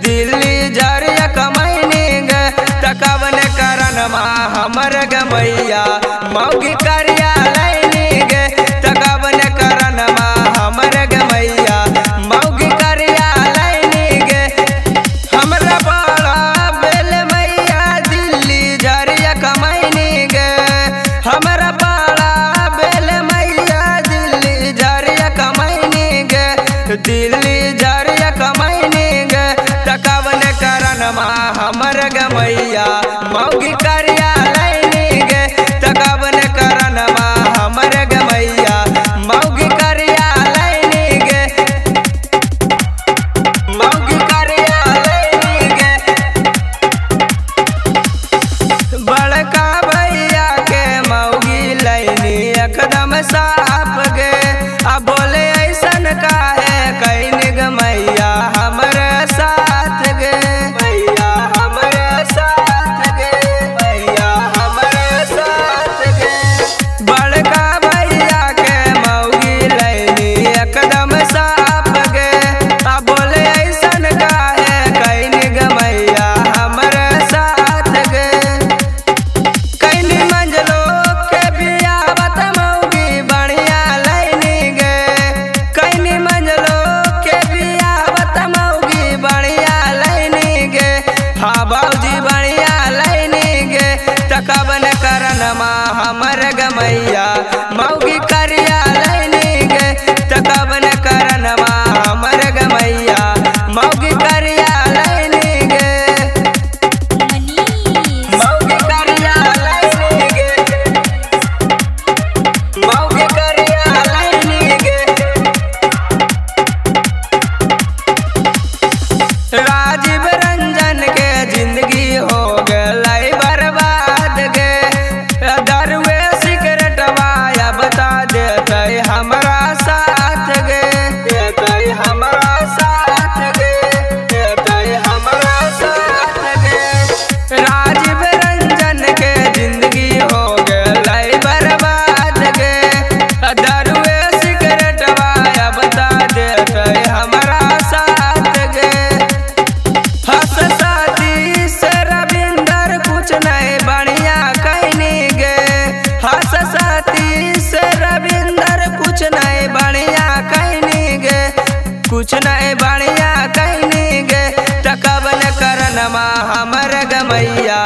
दिल्ली जरिया कमैनी गे तकवन करन हमर गमैया मौगी करिया लैनी गे तकवन करन हमर गमैया मौगी करिया लैनी गे हमरा बड़ा बेल मैया दिल्ली जरिया कमैनी गे हमरा बड़ा बेल मैया दिल्ली जरिया कमैनी गे दिल्ली जरिया कमैनी गे तकवन करन हमर गमैया मौगी करिया लैनी गे तकवन करन हमर गमैया मौगी करिया लैनी गे मौगी करिया लैनी गे बड़का भैया के मौगी लैनी एकदम साफ गे आ बोले ऐसन काहे कैनी गमैया हमर साथ गे भैया हमर साथ गे भैया हमर साथ गे बड़का भैया के मौगी लैनी एकदम साफ गे आ बोले ऐसन काहे कैनी गमैया हमर साथ गे कैनी मंजलो के बियावत मौगी बढ़िया लैनी गे कैनी मंजलो के बियावत मौगी बढ़िया लैनी गे हाँ बाबूजी बढ़िया लैनी गे तकवन करन हमर गमैया मौगी करिया लैनी गे तकवन करन हमर गमैया मौगी करिया लैनी गे मौगी करिया लैनी गे मौगी करिया लैनी गे राजीव रंजन के जिंदगी हो गई बर्बाद गे दारुए सिगरेटवा या बता देते हमरा साथ गे देते हमरा साथ गे देते हमरा साथ गे राजीव रंजन के जिंदगी हो गई बर्बाद गे दारुए सिगरेटवा या बता देते हमरा साथ गे हस साथी से रविंदर कुछ नहीं बढ़िया कहनी गे हस साथी से रविंदर कुछ नहीं बढ़िया कहनी गे कुछ नहीं बढ़िया कहनी गे तकवन करन हमर गमैया